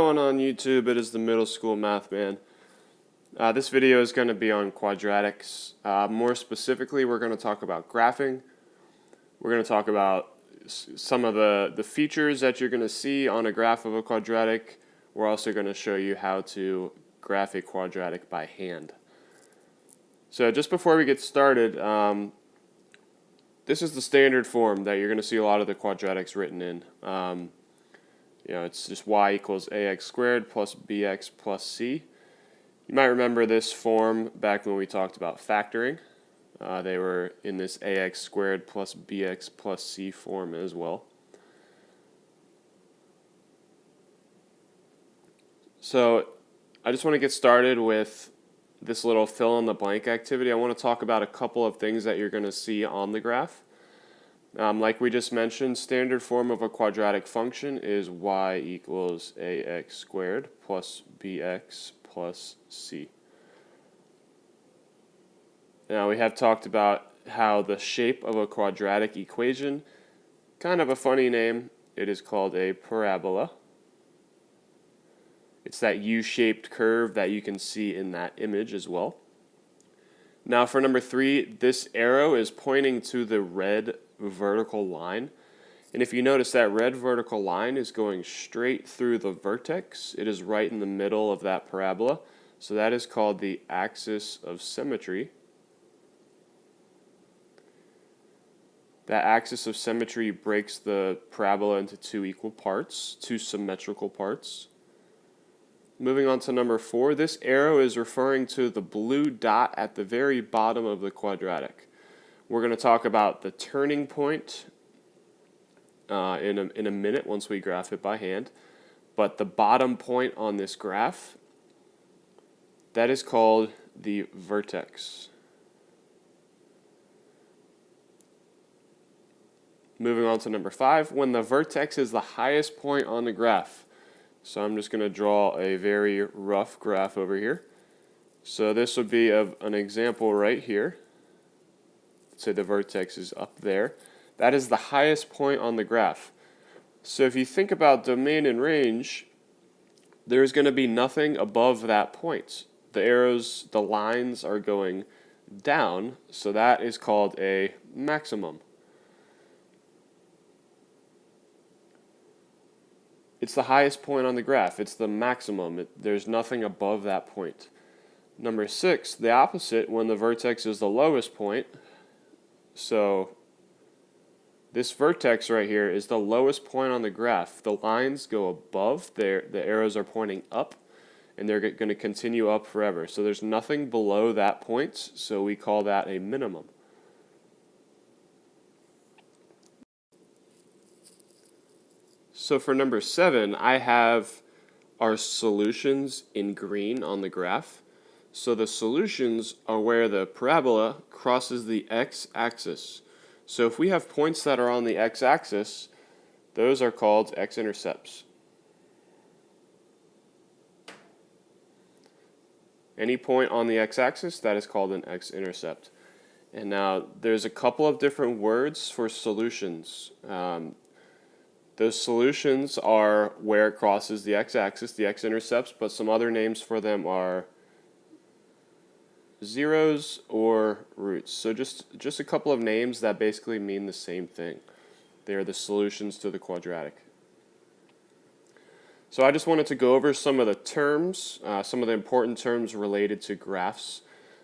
On YouTube, it is the Middle School Math Man. This video is going to be on quadratics. More specifically, we're going to talk about graphing. We're going to talk about some of the features that you're going to see on a graph of a quadratic. We're also going to show you how to graph a quadratic by hand. So just before we get started, this is the standard form that you're going to see a lot of the quadratics written in. It's just y equals ax squared plus bx plus c. You might remember this form back when we talked about factoring. They were in this ax squared plus bx plus c form as well. So I just want to get started with this little fill in the blank activity. I want to talk about a couple of things that you're going to see on the graph. Like we just mentioned, standard form of a quadratic function is y equals ax squared plus bx plus c. Now we have talked about how the shape of a quadratic equation, kind of a funny name, it is called a parabola. It's that U-shaped curve that you can see in that image as well. Now for number 3, this arrow is pointing to the red vertical line. And if you notice, that red vertical line is going straight through the vertex. It is right in the middle of that parabola. So that is called the axis of symmetry. That axis of symmetry breaks the parabola into two equal parts, two symmetrical parts. Moving on to number 4, this arrow is referring to the blue dot at the very bottom of the quadratic. We're going to talk about the turning point in a minute once we graph it by hand. But the bottom point on this graph, that is called the vertex. Moving on to number 5, when the vertex is the highest point on the graph. So I'm just going to draw a very rough graph over here. So this would be an example right here. Say the vertex is up there. That is the highest point on the graph. So if you think about domain and range, there's going to be nothing above that point. The arrows, the lines are going down, so that is called a maximum. It's the highest point on the graph. It's the maximum. There's nothing above that point. Number 6, the opposite, when the vertex is the lowest point. So this vertex right here is the lowest point on the graph. The lines go above, the arrows are pointing up, and they're going to continue up forever. So there's nothing below that point, so we call that a minimum. So for number 7, I have our solutions in green on the graph. So the solutions are where the parabola crosses the x-axis. So if we have points that are on the x-axis, those are called x-intercepts. Any point on the x-axis, that is called an x-intercept. And now there's a couple of different words for solutions. Those solutions are where it crosses the x-axis, the x-intercepts, but some other names for them are zeros or roots. So just a couple of names that basically mean the same thing. They are the solutions to the quadratic. So I just wanted to go over some of the terms, some of the important terms related to graphs.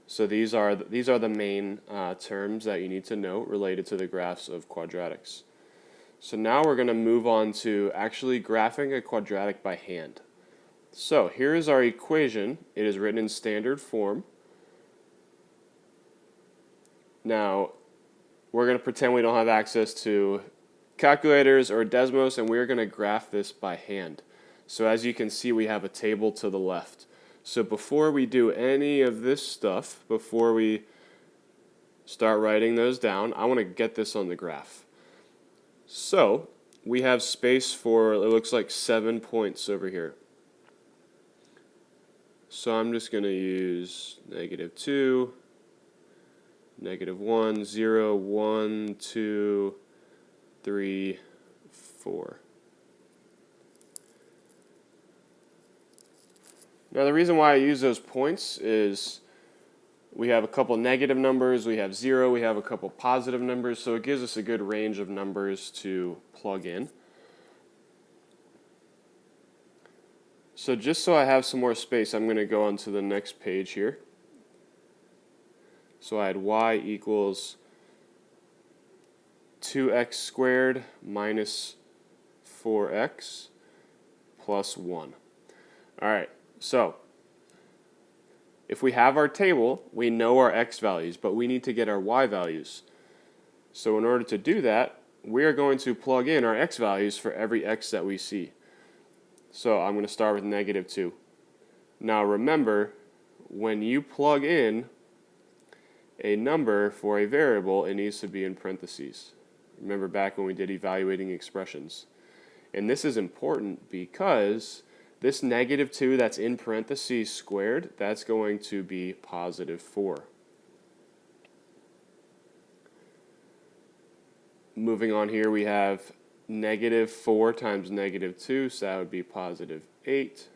So these are the main terms that you need to know related to the graphs of quadratics. So now we're going to move on to actually graphing a quadratic by hand. So here is our equation. It is written in standard form. Now, we're going to pretend we don't have access to calculators or Desmos, and we're going to graph this by hand. So as you can see, we have a table to the left. So before we do any of this stuff, before we start writing those down, I want to get this on the graph. So we have space for, it looks like 7 points over here. So I'm just going to use -2, -1, 0, 1, 2, 3, 4. Now the reason why I use those points is we have a couple negative numbers, we have 0, we have a couple positive numbers, so it gives us a good range of numbers to plug in. So just so I have some more space, I'm going to go on to the next page here. So I had y equals 2x squared minus 4x plus 1. Alright, so if we have our table, we know our x values, but we need to get our y values. So in order to do that, we are going to plug in our x values for every x that we see. So I'm going to start with negative 2. Now remember, when you plug in a number for a variable, it needs to be in parentheses. Remember back when we did evaluating expressions. And this is important because this negative 2 that's in parentheses squared, that's going to be positive 4. Moving on here, we have negative 4 times negative 2, so that would be positive 8.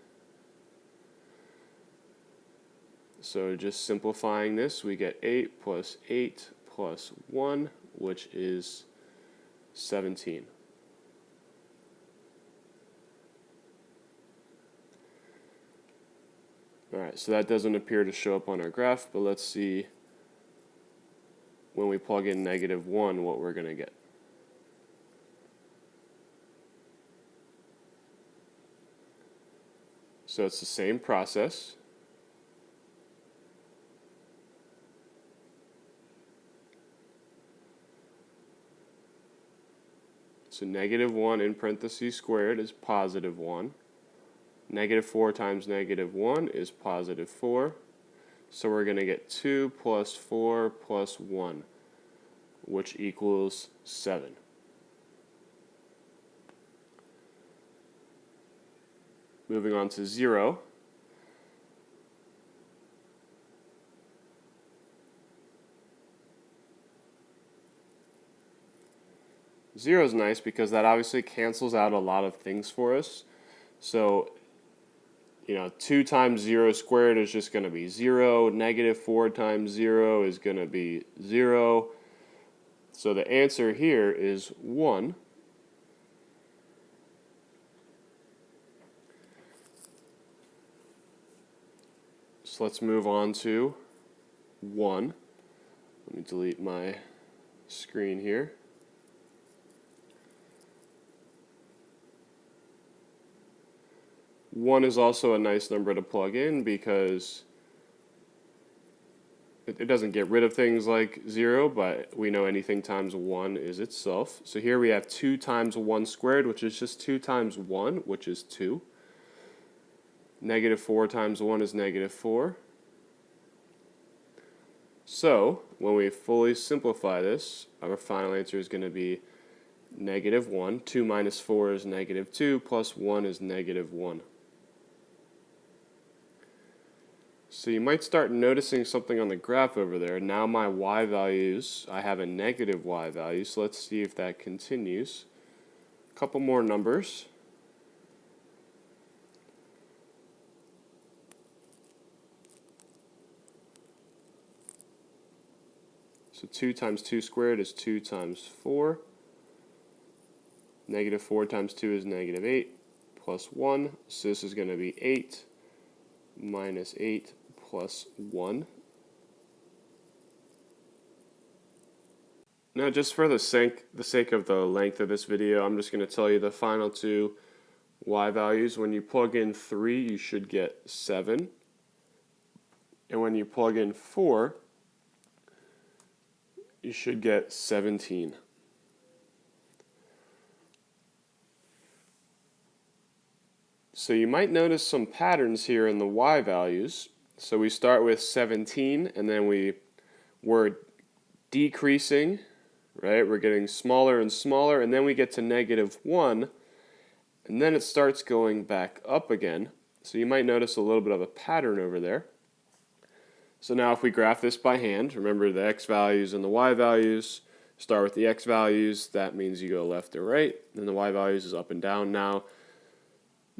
So just simplifying this, we get 8 plus 1, which is 17. Alright, so that doesn't appear to show up on our graph, but let's see when we plug in negative 1 what we're going to get. So it's the same process. So negative 1 in parentheses squared is positive 1. Negative 4 times negative 1 is positive 4. So we're going to get 2 plus 4 plus 1, which equals 7. Moving on to 0. Zero is nice because that obviously cancels out a lot of things for us. So, 2 times 0 squared is just going to be 0. Negative 4 times 0 is going to be 0. So the answer here is 1. So let's move on to 1. Let me delete my screen here. One is also a nice number to plug in because it doesn't get rid of things like 0, but we know anything times 1 is itself. So here we have 2 times 1 squared, which is just 2 times 1, which is 2. Negative 4 times 1 is negative 4. So when we fully simplify this, our final answer is going to be negative 1. 2 minus 4 is negative 2, plus 1 is negative 1. So you might start noticing something on the graph over there. Now my y values, I have a negative y value, so let's see if that continues. A couple more numbers. So 2 times 2 squared is 2 times 4. Negative 4 times 2 is negative 8, plus 1. So this is going to be 8 minus 8 plus 1. Now just for the sake of the length of this video, I'm just going to tell you the final two y values. When you plug in 3, you should get 7. And when you plug in 4, you should get 17. So you might notice some patterns here in the y values. So we start with 17 and then we're decreasing, right? We're getting smaller and smaller, and then we get to negative 1, and then it starts going back up again. So you might notice a little bit of a pattern over there. So now if we graph this by hand, remember the x values and the y values, start with the x values, that means you go left to right, and the y values is up and down. Now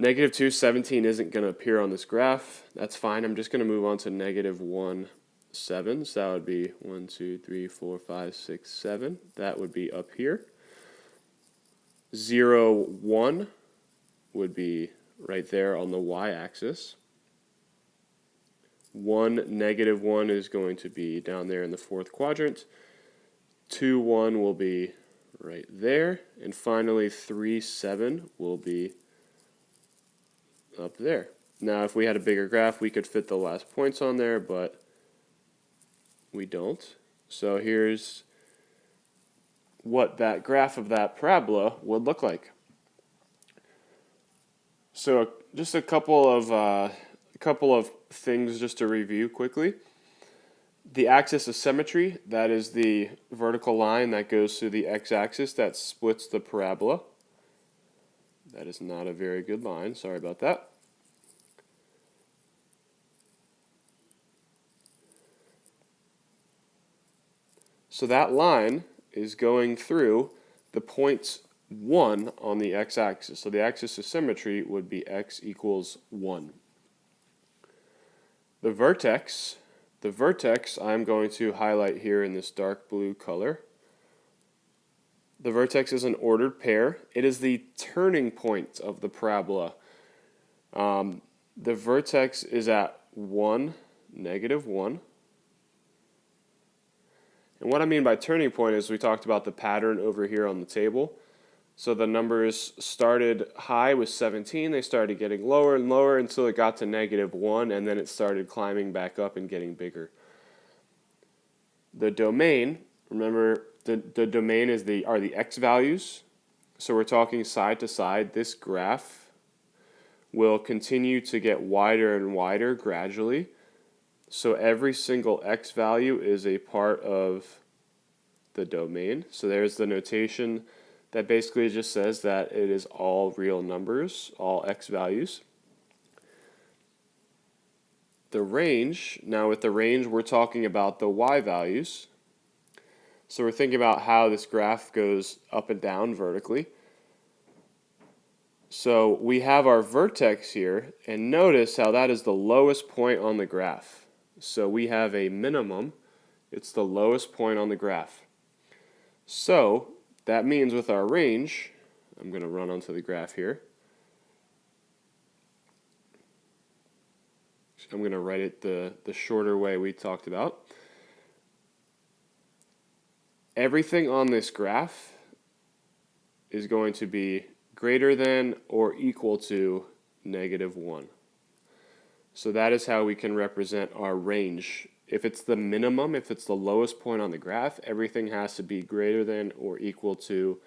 Negative 2, 17 isn't going to appear on this graph. That's fine. I'm just going to move on to negative 1, 7. So that would be 1, 2, 3, 4, 5, 6, 7. That would be up here. 0, 1 would be right there on the y-axis. 1, negative 1 is going to be down there in the fourth quadrant. 2, 1 will be right there. And finally, 3, 7 will be up there. Now, if we had a bigger graph, we could fit the last points on there, but we don't. So here's what that graph of that parabola would look like. So just a couple of things just to review quickly. The axis of symmetry, that is the vertical line that goes through the x-axis that splits the parabola. That is not a very good line, sorry about that. So that line is going through the point 1 on the x-axis. So the axis of symmetry would be x equals 1. The vertex I'm going to highlight here in this dark blue color. The vertex is an ordered pair. It is the turning point of the parabola. The vertex is at 1, negative 1. And what I mean by turning point is we talked about the pattern over here on the table. So the numbers started high with 17, they started getting lower and lower until it got to negative 1, and then it started climbing back up and getting bigger. The domain, remember the domain are the x values. So we're talking side to side. This graph will continue to get wider and wider gradually. So every single x value is a part of the domain. So there's the notation that basically just says that it is all real numbers, all x values. The range, now with the range we're talking about the y values. So we're thinking about how this graph goes up and down vertically. So we have our vertex here, and notice how that is the lowest point on the graph. So we have a minimum, it's the lowest point on the graph. So that means with our range, I'm going to run onto the graph here. I'm going to write it the shorter way we talked about. Everything on this graph is going to be greater than or equal to negative 1. So that is how we can represent our range. If it's the minimum, if it's the lowest point on the graph, everything has to be greater than or equal to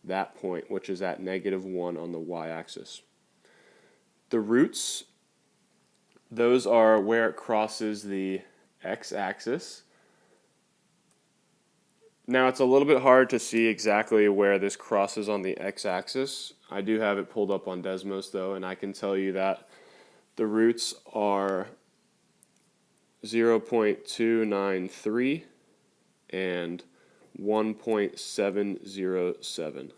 that point, which is at negative 1 on the y-axis. The roots, those are where it crosses the x-axis. Now it's a little bit hard to see exactly where this crosses on the x-axis. I do have it pulled up on Desmos though, and I can tell you that the roots are 0.293 and 1.707.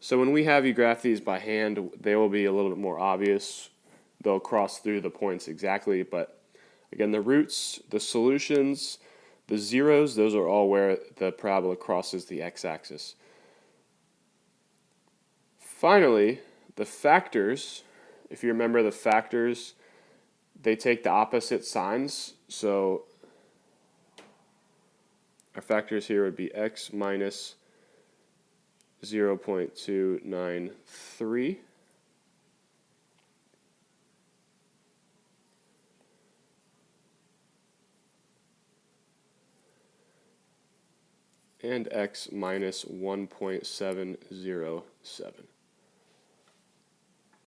So when we have you graph these by hand, they will be a little bit more obvious. They'll cross through the points exactly, but again, the roots, the solutions, the zeros, those are all where the parabola crosses the x-axis. Finally, the factors, if you remember the factors, they take the opposite signs. So our factors here would be x minus 0.293 and x minus 1.707.